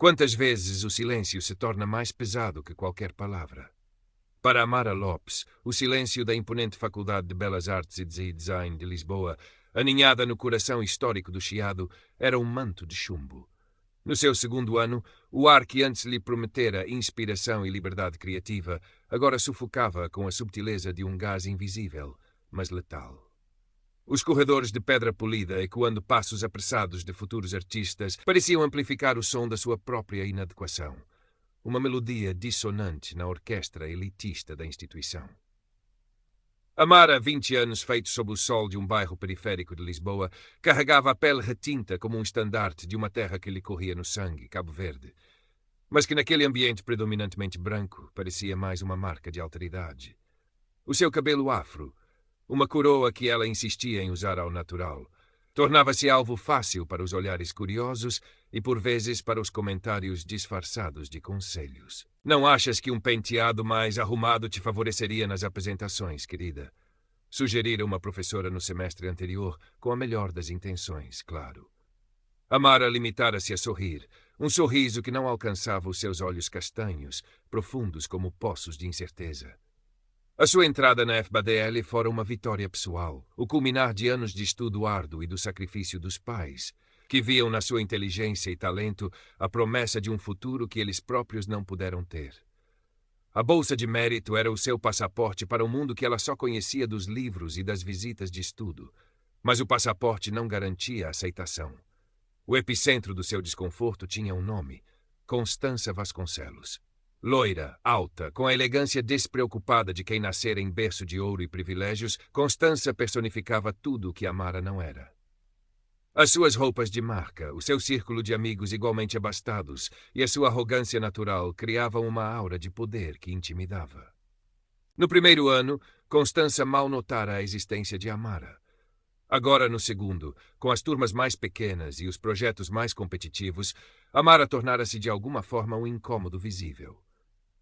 Quantas vezes o silêncio se torna mais pesado que qualquer palavra? Para Amara Lopes, o silêncio da imponente Faculdade de Belas Artes e de Design de Lisboa, aninhada no coração histórico do Chiado, era um manto de chumbo. No seu segundo ano, o ar que antes lhe prometera inspiração e liberdade criativa, agora sufocava com a subtileza de um gás invisível, mas letal. Os corredores de pedra polida, ecoando passos apressados de futuros artistas, pareciam amplificar o som da sua própria inadequação. Uma melodia dissonante na orquestra elitista da instituição. Amara, 20 anos feitos sob o sol de um bairro periférico de Lisboa, carregava a pele retinta como um estandarte de uma terra que lhe corria no sangue, Cabo Verde, mas que naquele ambiente predominantemente branco parecia mais uma marca de alteridade. O seu cabelo afro, uma coroa que ela insistia em usar ao natural, tornava-se alvo fácil para os olhares curiosos e, por vezes, para os comentários disfarçados de conselhos. Não achas que um penteado mais arrumado te favoreceria nas apresentações, querida? Sugerira uma professora no semestre anterior, com a melhor das intenções, claro. Amara limitara-se a sorrir, um sorriso que não alcançava os seus olhos castanhos, profundos como poços de incerteza. A sua entrada na FBDL fora uma vitória pessoal, o culminar de anos de estudo árduo e do sacrifício dos pais, que viam na sua inteligência e talento a promessa de um futuro que eles próprios não puderam ter. A bolsa de mérito era o seu passaporte para um mundo que ela só conhecia dos livros e das visitas de estudo, mas o passaporte não garantia a aceitação. O epicentro do seu desconforto tinha um nome: Constança Vasconcelos. Loira, alta, com a elegância despreocupada de quem nascera em berço de ouro e privilégios, Constança personificava tudo o que Amara não era. As suas roupas de marca, o seu círculo de amigos igualmente abastados e a sua arrogância natural criavam uma aura de poder que intimidava. No primeiro ano, Constança mal notara a existência de Amara. Agora, no segundo, com as turmas mais pequenas e os projetos mais competitivos, Amara tornara-se de alguma forma um incômodo visível.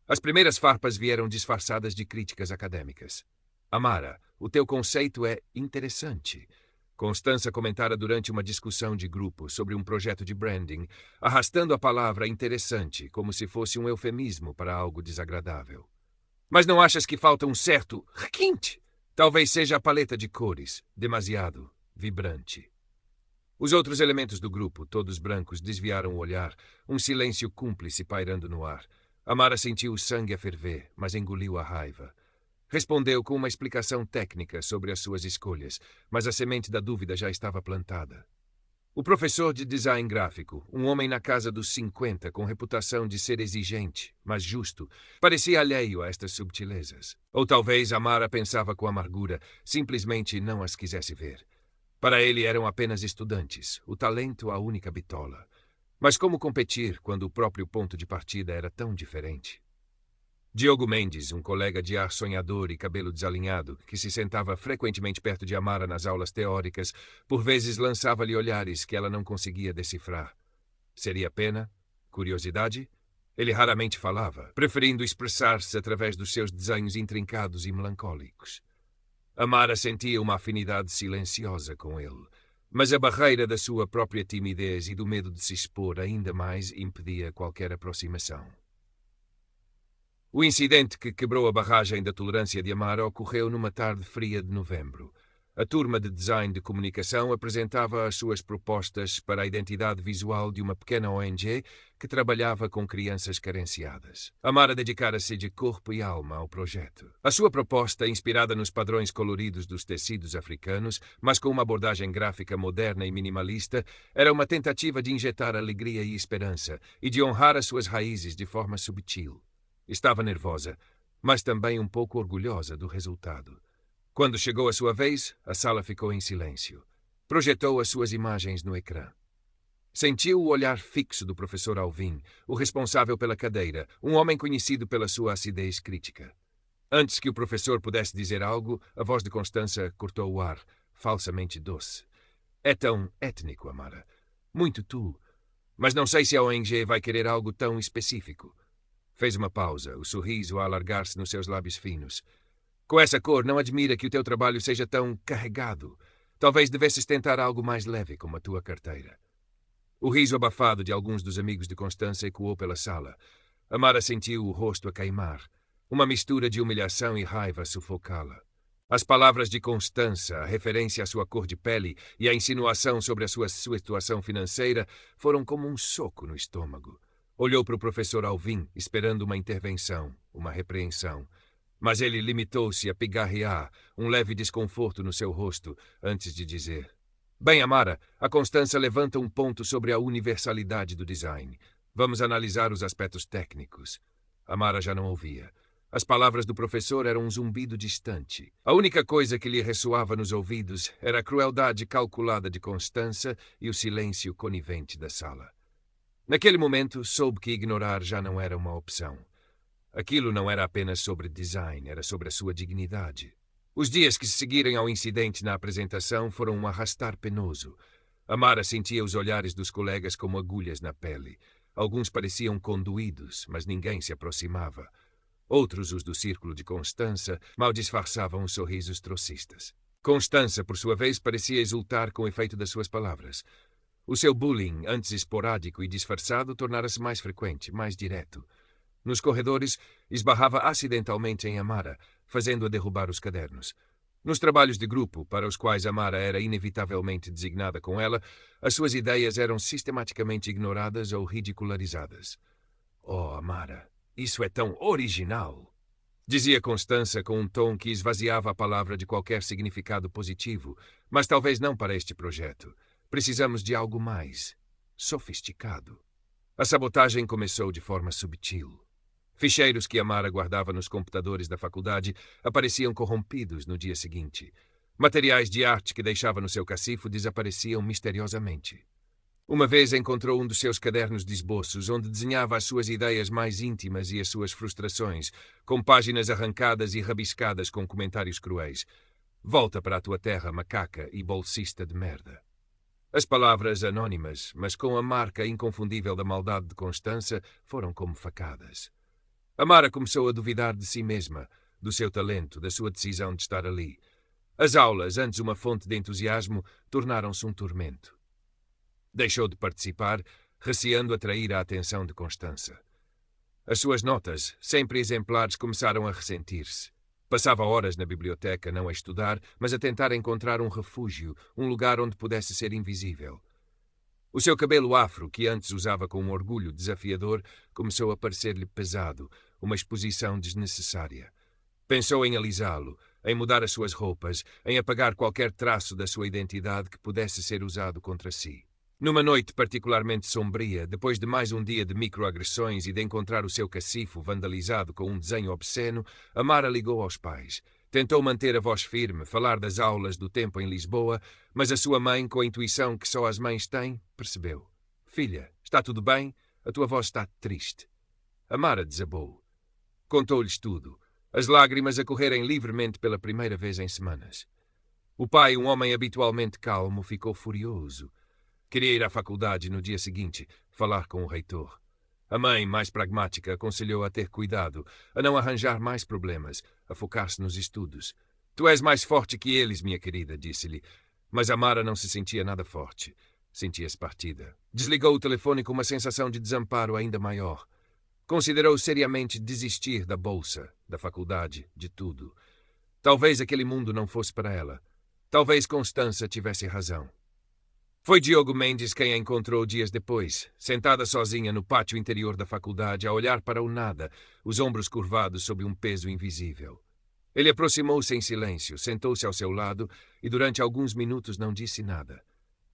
As primeiras farpas vieram disfarçadas de críticas acadêmicas. Amara, o teu conceito é interessante. Constança comentara durante uma discussão de grupo sobre um projeto de branding, arrastando a palavra interessante como se fosse um eufemismo para algo desagradável. Mas não achas que falta um certo requinte? Talvez seja a paleta de cores, demasiado vibrante. Os outros elementos do grupo, todos brancos, desviaram o olhar, um silêncio cúmplice pairando no ar. Amara sentiu o sangue a ferver, mas engoliu a raiva. Respondeu com uma explicação técnica sobre as suas escolhas, mas a semente da dúvida já estava plantada. O professor de design gráfico, um homem na casa dos 50, com reputação de ser exigente, mas justo, parecia alheio a estas subtilezas. Ou talvez Amara pensava com amargura, simplesmente não as quisesse ver. Para ele eram apenas estudantes, o talento a única bitola. Mas como competir quando o próprio ponto de partida era tão diferente? Diogo Mendes, um colega de ar sonhador e cabelo desalinhado, que se sentava frequentemente perto de Amara nas aulas teóricas, por vezes lançava-lhe olhares que ela não conseguia decifrar. Seria pena? Curiosidade? Ele raramente falava, preferindo expressar-se através dos seus desenhos intrincados e melancólicos. Amara sentia uma afinidade silenciosa com ele, mas a barreira da sua própria timidez e do medo de se expor ainda mais impedia qualquer aproximação. O incidente que quebrou a barragem da tolerância de Amara ocorreu numa tarde fria de novembro. A turma de design de comunicação apresentava as suas propostas para a identidade visual de uma pequena ONG que trabalhava com crianças carenciadas. Amara dedicara-se de corpo e alma ao projeto. A sua proposta, inspirada nos padrões coloridos dos tecidos africanos, mas com uma abordagem gráfica moderna e minimalista, era uma tentativa de injetar alegria e esperança e de honrar as suas raízes de forma subtil. Estava nervosa, mas também um pouco orgulhosa do resultado. Quando chegou a sua vez, a sala ficou em silêncio. Projetou as suas imagens no ecrã. Sentiu o olhar fixo do professor Alvim, o responsável pela cadeira, um homem conhecido pela sua acidez crítica. Antes que o professor pudesse dizer algo, a voz de Constança cortou o ar, falsamente doce. É tão étnico, Amara. Muito tu. Mas não sei se a ONG vai querer algo tão específico. Fez uma pausa, o sorriso a alargar-se nos seus lábios finos. Com essa cor, não admira que o teu trabalho seja tão carregado. Talvez devesses tentar algo mais leve como a tua carteira. O riso abafado de alguns dos amigos de Constança ecoou pela sala. Amara sentiu o rosto a queimar. Uma mistura de humilhação e raiva sufocá-la. As palavras de Constança, a referência à sua cor de pele e a insinuação sobre a sua situação financeira foram como um soco no estômago. Olhou para o professor Alvim, esperando uma intervenção, uma repreensão. Mas ele limitou-se a pigarrear, um leve desconforto no seu rosto, antes de dizer: Bem, Amara, a Constança levanta um ponto sobre a universalidade do design. Vamos analisar os aspectos técnicos. Amara já não ouvia. As palavras do professor eram um zumbido distante. A única coisa que lhe ressoava nos ouvidos era a crueldade calculada de Constança e o silêncio conivente da sala. Naquele momento, soube que ignorar já não era uma opção. Aquilo não era apenas sobre design, era sobre a sua dignidade. Os dias que se seguiram ao incidente na apresentação foram um arrastar penoso. Amara sentia os olhares dos colegas como agulhas na pele. Alguns pareciam conduídos, mas ninguém se aproximava. Outros, os do círculo de Constança, mal disfarçavam os sorrisos trocistas. Constança, por sua vez, parecia exultar com o efeito das suas palavras. O seu bullying, antes esporádico e disfarçado, tornara-se mais frequente, mais direto. Nos corredores, esbarrava acidentalmente em Amara, fazendo-a derrubar os cadernos. Nos trabalhos de grupo, para os quais Amara era inevitavelmente designada com ela, as suas ideias eram sistematicamente ignoradas ou ridicularizadas. Oh, Amara, isso é tão original! Dizia Constança com um tom que esvaziava a palavra de qualquer significado positivo, mas talvez não para este projeto. Precisamos de algo mais sofisticado. A sabotagem começou de forma subtil. Ficheiros que Amara guardava nos computadores da faculdade apareciam corrompidos no dia seguinte. Materiais de arte que deixava no seu cacifo desapareciam misteriosamente. Uma vez encontrou um dos seus cadernos de esboços, onde desenhava as suas ideias mais íntimas e as suas frustrações, com páginas arrancadas e rabiscadas com comentários cruéis. Volta para a tua terra, macaca e bolsista de merda. As palavras anônimas, mas com a marca inconfundível da maldade de Constança, foram como facadas. Amara começou a duvidar de si mesma, do seu talento, da sua decisão de estar ali. As aulas, antes uma fonte de entusiasmo, tornaram-se um tormento. Deixou de participar, receando atrair a atenção de Constança. As suas notas, sempre exemplares, começaram a ressentir-se. Passava horas na biblioteca, não a estudar, mas a tentar encontrar um refúgio, um lugar onde pudesse ser invisível. O seu cabelo afro, que antes usava com um orgulho desafiador, começou a parecer-lhe pesado, uma exposição desnecessária. Pensou em alisá-lo, em mudar as suas roupas, em apagar qualquer traço da sua identidade que pudesse ser usado contra si. Numa noite particularmente sombria, depois de mais um dia de microagressões e de encontrar o seu cacifo vandalizado com um desenho obsceno, Amara ligou aos pais. Tentou manter a voz firme, falar das aulas do tempo em Lisboa, mas a sua mãe, com a intuição que só as mães têm, percebeu. Filha, está tudo bem? A tua voz está triste. Amara desabou. Contou-lhes tudo, as lágrimas a correrem livremente pela primeira vez em semanas. O pai, um homem habitualmente calmo, ficou furioso. Queria ir à faculdade no dia seguinte, falar com o reitor. A mãe, mais pragmática, aconselhou a ter cuidado, a não arranjar mais problemas, a focar-se nos estudos. Tu és mais forte que eles, minha querida, disse-lhe. Mas Amara não se sentia nada forte. Sentia-se partida. Desligou o telefone com uma sensação de desamparo ainda maior. Considerou seriamente desistir da bolsa, da faculdade, de tudo. Talvez aquele mundo não fosse para ela. Talvez Constança tivesse razão. Foi Diogo Mendes quem a encontrou dias depois, sentada sozinha no pátio interior da faculdade, a olhar para o nada, os ombros curvados sob um peso invisível. Ele aproximou-se em silêncio, sentou-se ao seu lado e durante alguns minutos não disse nada.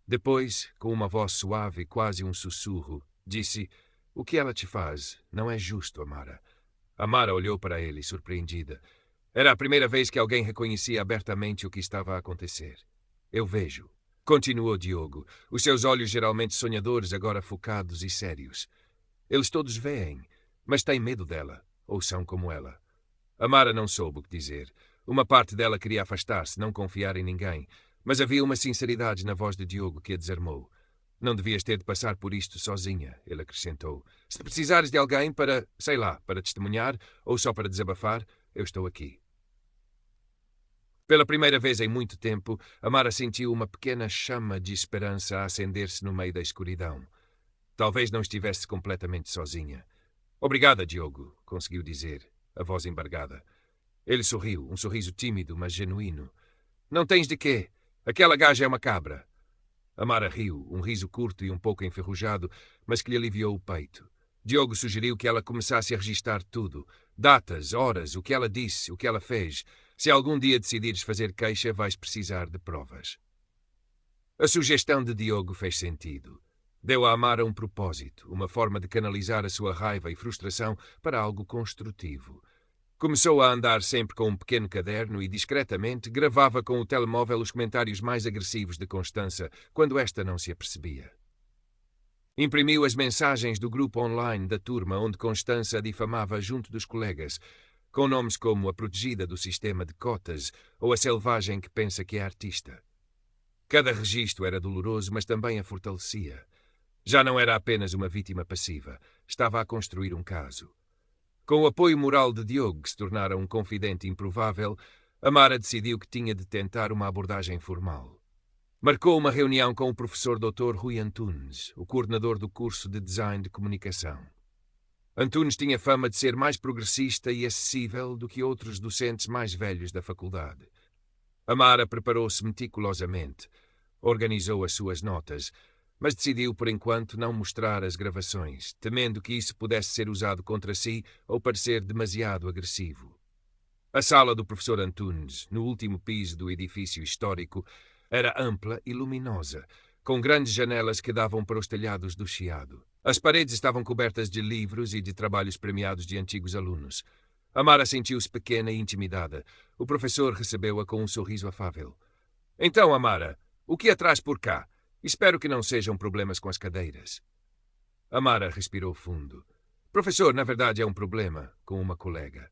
Depois, com uma voz suave, quase um sussurro, disse: "O que ela te faz? Não é justo, Amara." Amara olhou para ele, surpreendida. Era a primeira vez que alguém reconhecia abertamente o que estava a acontecer. "Eu vejo." Continuou Diogo, os seus olhos geralmente sonhadores agora focados e sérios. Eles todos veem, mas têm medo dela, ou são como ela. Amara não soube o que dizer. Uma parte dela queria afastar-se, não confiar em ninguém, mas havia uma sinceridade na voz de Diogo que a desarmou. "Não devias ter de passar por isto sozinha", ele acrescentou. "Se precisares de alguém para, sei lá, para testemunhar, ou só para desabafar, eu estou aqui." Pela primeira vez em muito tempo, Amara sentiu uma pequena chama de esperança a acender-se no meio da escuridão. Talvez não estivesse completamente sozinha. Obrigada, Diogo, conseguiu dizer, a voz embargada. Ele sorriu, um sorriso tímido, mas genuíno. Não tens de quê. Aquela gaja é uma cabra. Amara riu, um riso curto e um pouco enferrujado, mas que lhe aliviou o peito. Diogo sugeriu que ela começasse a registar tudo. Datas, horas, o que ela disse, o que ela fez. Se algum dia decidires fazer queixa, vais precisar de provas. A sugestão de Diogo fez sentido. Deu a Amara um propósito, uma forma de canalizar a sua raiva e frustração para algo construtivo. Começou a andar sempre com um pequeno caderno e, discretamente, gravava com o telemóvel os comentários mais agressivos de Constança, quando esta não se apercebia. Imprimiu as mensagens do grupo online da turma onde Constança a difamava junto dos colegas, com nomes como a protegida do sistema de cotas ou a selvagem que pensa que é artista. Cada registro era doloroso, mas também a fortalecia. Já não era apenas uma vítima passiva, estava a construir um caso. Com o apoio moral de Diogo, que se tornara um confidente improvável, Amara decidiu que tinha de tentar uma abordagem formal. Marcou uma reunião com o professor Dr. Rui Antunes, o coordenador do curso de Design de Comunicação. Antunes tinha fama de ser mais progressista e acessível do que outros docentes mais velhos da faculdade. Amara preparou-se meticulosamente, organizou as suas notas, mas decidiu, por enquanto, não mostrar as gravações, temendo que isso pudesse ser usado contra si ou parecer demasiado agressivo. A sala do professor Antunes, no último piso do edifício histórico, era ampla e luminosa, com grandes janelas que davam para os telhados do Chiado. As paredes estavam cobertas de livros e de trabalhos premiados de antigos alunos. Amara sentiu-se pequena e intimidada. O professor recebeu-a com um sorriso afável. Então, Amara, o que a traz por cá? Espero que não sejam problemas com as cadeiras. Amara respirou fundo. Professor, na verdade é um problema com uma colega.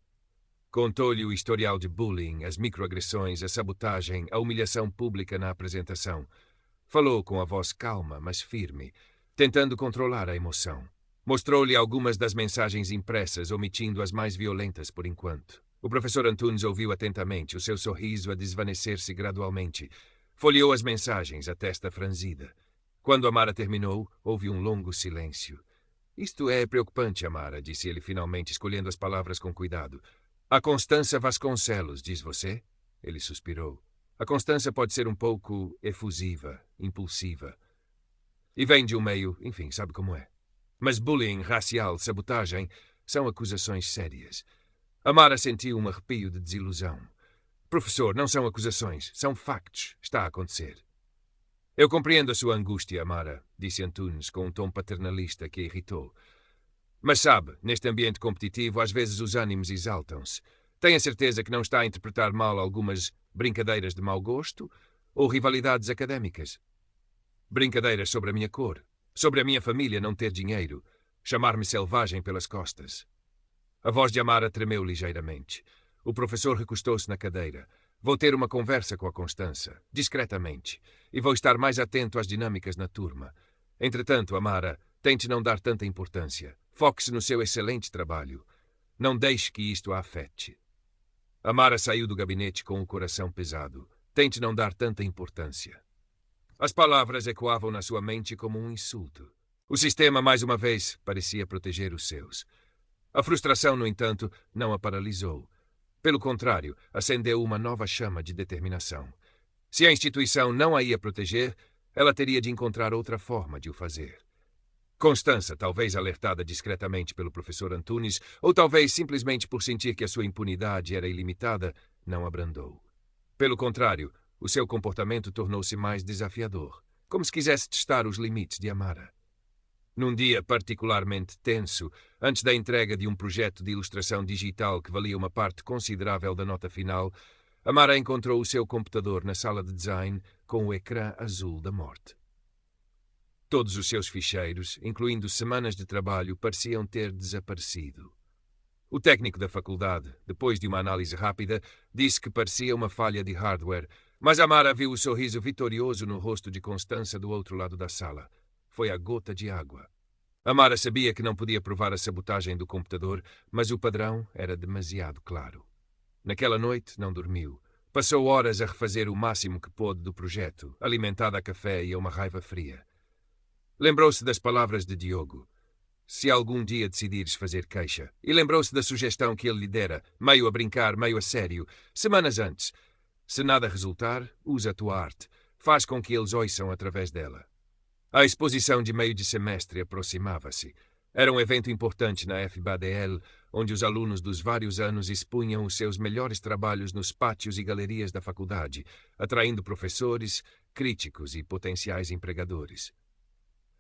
Contou-lhe o historial de bullying, as microagressões, a sabotagem, a humilhação pública na apresentação. Falou com a voz calma, mas firme, tentando controlar a emoção. Mostrou-lhe algumas das mensagens impressas, omitindo as mais violentas por enquanto. O professor Antunes ouviu atentamente, o seu sorriso a desvanecer-se gradualmente. Folheou as mensagens, a testa franzida. Quando Amara terminou, houve um longo silêncio. Isto é preocupante, Amara, disse ele finalmente, escolhendo as palavras com cuidado. A Constança Vasconcelos, diz você? Ele suspirou. A Constança pode ser um pouco efusiva, impulsiva. E vem de um meio, enfim, sabe como é. Mas bullying, racial, sabotagem, são acusações sérias. Amara sentiu um arrepio de desilusão. Professor, não são acusações, são factos. Está a acontecer. Eu compreendo a sua angústia, Amara, disse Antunes com um tom paternalista que a irritou. Mas sabe, neste ambiente competitivo, às vezes os ânimos exaltam-se. Tem a certeza que não está a interpretar mal algumas brincadeiras de mau gosto ou rivalidades académicas? Brincadeiras sobre a minha cor, sobre a minha família não ter dinheiro, chamar-me selvagem pelas costas. A voz de Amara tremeu ligeiramente. O professor recostou-se na cadeira. Vou ter uma conversa com a Constança, discretamente, e vou estar mais atento às dinâmicas na turma. Entretanto, Amara, tente não dar tanta importância. Foque-se no seu excelente trabalho. Não deixe que isto a afete. Amara saiu do gabinete com o coração pesado. Tente não dar tanta importância. As palavras ecoavam na sua mente como um insulto. O sistema, mais uma vez, parecia proteger os seus. A frustração, no entanto, não a paralisou. Pelo contrário, acendeu uma nova chama de determinação. Se a instituição não a ia proteger, ela teria de encontrar outra forma de o fazer. Constança, talvez alertada discretamente pelo professor Antunes, ou talvez simplesmente por sentir que a sua impunidade era ilimitada, não abrandou. Pelo contrário, o seu comportamento tornou-se mais desafiador, como se quisesse testar os limites de Amara. Num dia particularmente tenso, antes da entrega de um projeto de ilustração digital que valia uma parte considerável da nota final, Amara encontrou o seu computador na sala de design com o ecrã azul da morte. Todos os seus ficheiros, incluindo semanas de trabalho, pareciam ter desaparecido. O técnico da faculdade, depois de uma análise rápida, disse que parecia uma falha de hardware, mas Amara viu o sorriso vitorioso no rosto de Constança do outro lado da sala. Foi a gota de água. Amara sabia que não podia provar a sabotagem do computador, mas o padrão era demasiado claro. Naquela noite não dormiu. Passou horas a refazer o máximo que pôde do projeto, alimentada a café e a uma raiva fria. Lembrou-se das palavras de Diogo. Se algum dia decidires fazer queixa. E lembrou-se da sugestão que ele lhe dera, meio a brincar, meio a sério, semanas antes. Se nada resultar, usa a tua arte. Faz com que eles ouçam através dela. A exposição de meio de semestre aproximava-se. Era um evento importante na FBADL, onde os alunos dos vários anos expunham os seus melhores trabalhos nos pátios e galerias da faculdade, atraindo professores, críticos e potenciais empregadores.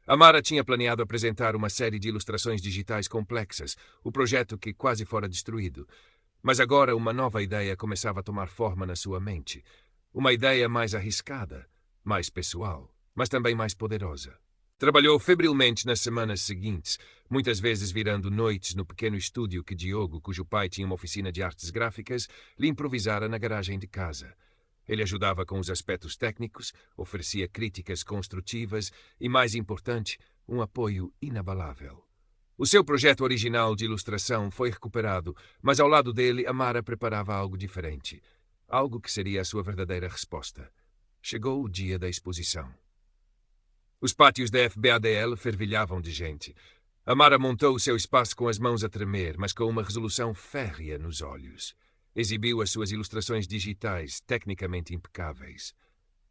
Amara tinha planeado apresentar uma série de ilustrações digitais complexas, o projeto que quase fora destruído. Mas agora uma nova ideia começava a tomar forma na sua mente. Uma ideia mais arriscada, mais pessoal, mas também mais poderosa. Trabalhou febrilmente nas semanas seguintes, muitas vezes virando noites no pequeno estúdio que Diogo, cujo pai tinha uma oficina de artes gráficas, lhe improvisara na garagem de casa. Ele ajudava com os aspectos técnicos, oferecia críticas construtivas e, mais importante, um apoio inabalável. O seu projeto original de ilustração foi recuperado, mas ao lado dele, Amara preparava algo diferente. Algo que seria a sua verdadeira resposta. Chegou o dia da exposição. Os pátios da FBADL fervilhavam de gente. Amara montou o seu espaço com as mãos a tremer, mas com uma resolução férrea nos olhos. Exibiu as suas ilustrações digitais, tecnicamente impecáveis.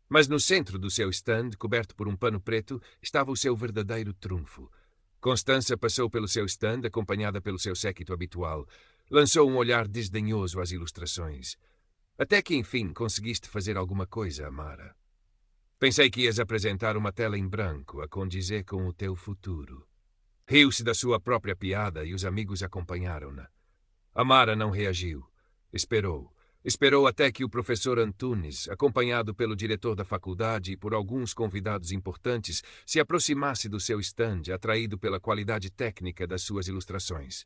Mas no centro do seu stand, coberto por um pano preto, estava o seu verdadeiro trunfo. Constança passou pelo seu stand, acompanhada pelo seu séquito habitual. Lançou um olhar desdenhoso às ilustrações. Até que, enfim, conseguiste fazer alguma coisa, Amara. Pensei que ias apresentar uma tela em branco, a condizer com o teu futuro. Riu-se da sua própria piada e os amigos acompanharam-na. Amara não reagiu. Esperou. Esperou até que o professor Antunes, acompanhado pelo diretor da faculdade e por alguns convidados importantes, se aproximasse do seu stand, atraído pela qualidade técnica das suas ilustrações.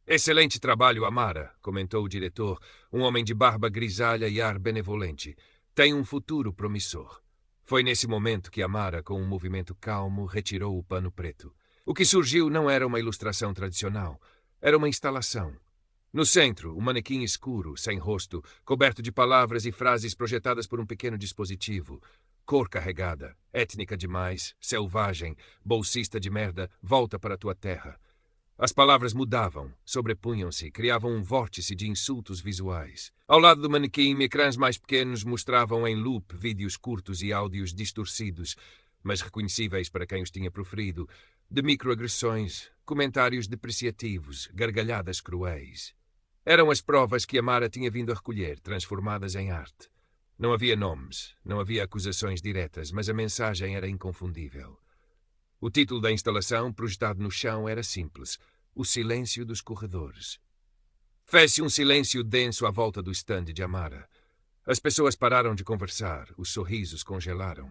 Excelente trabalho, Amara, comentou o diretor, um homem de barba grisalha e ar benevolente. Tem um futuro promissor. Foi nesse momento que Amara, com um movimento calmo, retirou o pano preto. O que surgiu não era uma ilustração tradicional. Era uma instalação. No centro, um manequim escuro, sem rosto, coberto de palavras e frases projetadas por um pequeno dispositivo. Cor carregada, étnica demais, selvagem, bolsista de merda, volta para tua terra. As palavras mudavam, sobrepunham-se, criavam um vórtice de insultos visuais. Ao lado do manequim, ecrãs mais pequenos mostravam em loop vídeos curtos e áudios distorcidos, mas reconhecíveis para quem os tinha proferido, de microagressões, comentários depreciativos, gargalhadas cruéis. Eram as provas que Amara tinha vindo a recolher, transformadas em arte. Não havia nomes, não havia acusações diretas, mas a mensagem era inconfundível. O título da instalação, projetado no chão, era simples: O Silêncio dos Corredores. Fez-se um silêncio denso à volta do estande de Amara. As pessoas pararam de conversar, os sorrisos congelaram.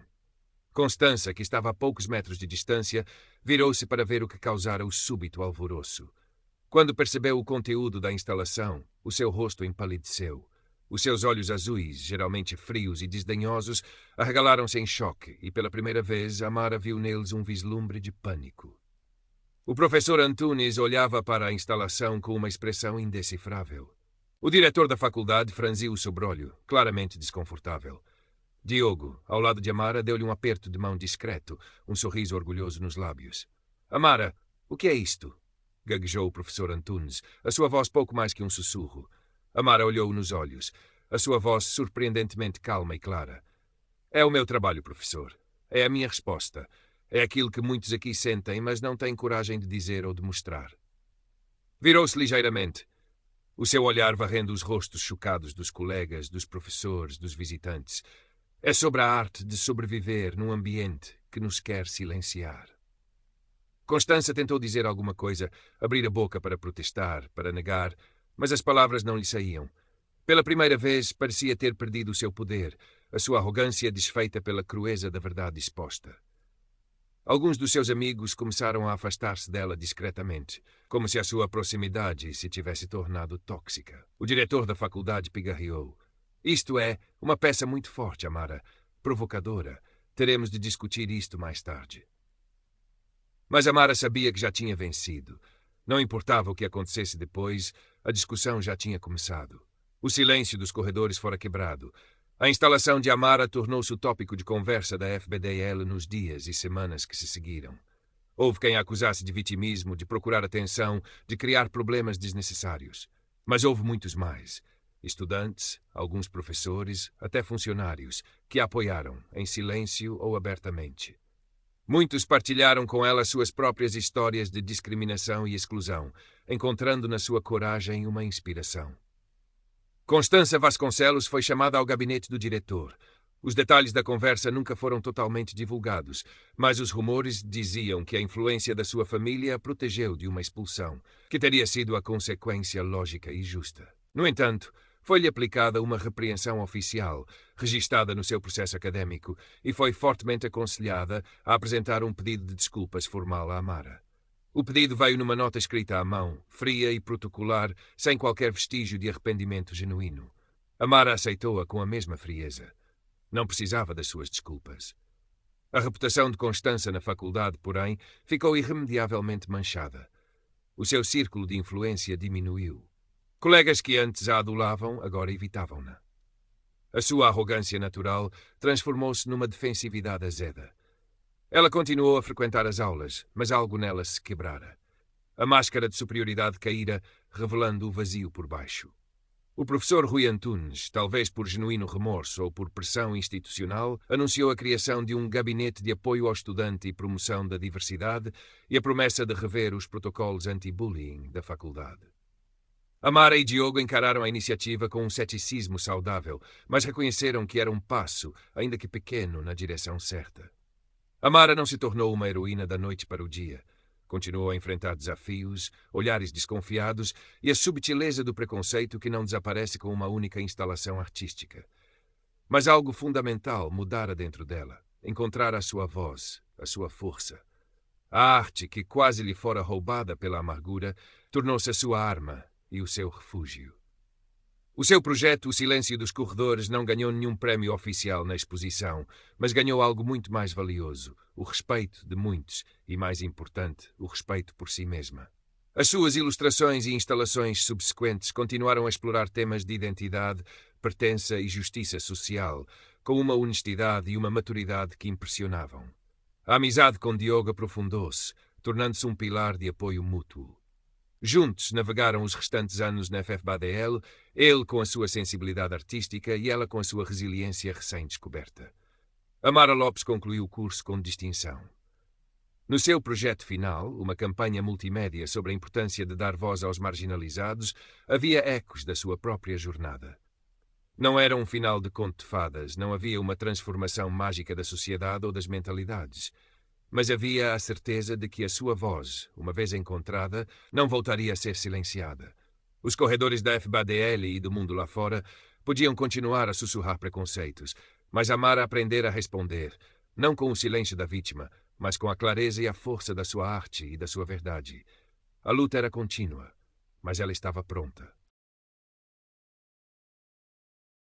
Constança, que estava a poucos metros de distância, virou-se para ver o que causara o súbito alvoroço. Quando percebeu o conteúdo da instalação, o seu rosto empalideceu. Os seus olhos azuis, geralmente frios e desdenhosos, arregalaram-se em choque e, pela primeira vez, Amara viu neles um vislumbre de pânico. O professor Antunes olhava para a instalação com uma expressão indecifrável. O diretor da faculdade franziu o sobrolho, claramente desconfortável. Diogo, ao lado de Amara, deu-lhe um aperto de mão discreto, um sorriso orgulhoso nos lábios. Amara, o que é isto? Gaguejou o professor Antunes, a sua voz pouco mais que um sussurro. Amara olhou-o nos olhos, a sua voz surpreendentemente calma e clara. É o meu trabalho, professor. É a minha resposta. É aquilo que muitos aqui sentem, mas não têm coragem de dizer ou de mostrar. Virou-se ligeiramente, o seu olhar varrendo os rostos chocados dos colegas, dos professores, dos visitantes. É sobre a arte de sobreviver num ambiente que nos quer silenciar. Constança tentou dizer alguma coisa, abrir a boca para protestar, para negar, mas as palavras não lhe saíam. Pela primeira vez, parecia ter perdido o seu poder, a sua arrogância desfeita pela crueza da verdade exposta. Alguns dos seus amigos começaram a afastar-se dela discretamente, como se a sua proximidade se tivesse tornado tóxica. O diretor da faculdade pigarreou. Isto é uma peça muito forte, Amara, provocadora. Teremos de discutir isto mais tarde. Mas Amara sabia que já tinha vencido. Não importava o que acontecesse depois, a discussão já tinha começado. O silêncio dos corredores fora quebrado. A instalação de Amara tornou-se o tópico de conversa da FBDL nos dias e semanas que se seguiram. Houve quem a acusasse de vitimismo, de procurar atenção, de criar problemas desnecessários. Mas houve muitos mais. Estudantes, alguns professores, até funcionários, que a apoiaram, em silêncio ou abertamente. Muitos partilharam com ela suas próprias histórias de discriminação e exclusão, encontrando na sua coragem uma inspiração. Constança Vasconcelos foi chamada ao gabinete do diretor. Os detalhes da conversa nunca foram totalmente divulgados, mas os rumores diziam que a influência da sua família a protegeu de uma expulsão, que teria sido a consequência lógica e justa. No entanto, foi-lhe aplicada uma repreensão oficial, registada no seu processo académico, e foi fortemente aconselhada a apresentar um pedido de desculpas formal à Amara. O pedido veio numa nota escrita à mão, fria e protocolar, sem qualquer vestígio de arrependimento genuíno. Amara aceitou-a com a mesma frieza. Não precisava das suas desculpas. A reputação de Constança na faculdade, porém, ficou irremediavelmente manchada. O seu círculo de influência diminuiu. Colegas que antes a adulavam, agora evitavam-na. A sua arrogância natural transformou-se numa defensividade azeda. Ela continuou a frequentar as aulas, mas algo nela se quebrara. A máscara de superioridade caíra, revelando o vazio por baixo. O professor Rui Antunes, talvez por genuíno remorso ou por pressão institucional, anunciou a criação de um gabinete de apoio ao estudante e promoção da diversidade e a promessa de rever os protocolos anti-bullying da faculdade. Amara e Diogo encararam a iniciativa com um ceticismo saudável, mas reconheceram que era um passo, ainda que pequeno, na direção certa. Amara não se tornou uma heroína da noite para o dia. Continuou a enfrentar desafios, olhares desconfiados e a subtileza do preconceito que não desaparece com uma única instalação artística. Mas algo fundamental mudara dentro dela, encontrara a sua voz, a sua força. A arte, que quase lhe fora roubada pela amargura, tornou-se a sua arma e o seu refúgio. O seu projeto, O Silêncio dos Corredores, não ganhou nenhum prémio oficial na exposição, mas ganhou algo muito mais valioso, o respeito de muitos e, mais importante, o respeito por si mesma. As suas ilustrações e instalações subsequentes continuaram a explorar temas de identidade, pertença e justiça social, com uma honestidade e uma maturidade que impressionavam. A amizade com Diogo aprofundou-se, tornando-se um pilar de apoio mútuo. Juntos navegaram os restantes anos na FFBADL, ele com a sua sensibilidade artística e ela com a sua resiliência recém-descoberta. Amara Lopes concluiu o curso com distinção. No seu projeto final, uma campanha multimédia sobre a importância de dar voz aos marginalizados, havia ecos da sua própria jornada. Não era um final de conto de fadas, não havia uma transformação mágica da sociedade ou das mentalidades. Mas havia a certeza de que a sua voz, uma vez encontrada, não voltaria a ser silenciada. Os corredores da FBADL e do mundo lá fora podiam continuar a sussurrar preconceitos, mas Amara aprendera a responder, não com o silêncio da vítima, mas com a clareza e a força da sua arte e da sua verdade. A luta era contínua, mas ela estava pronta.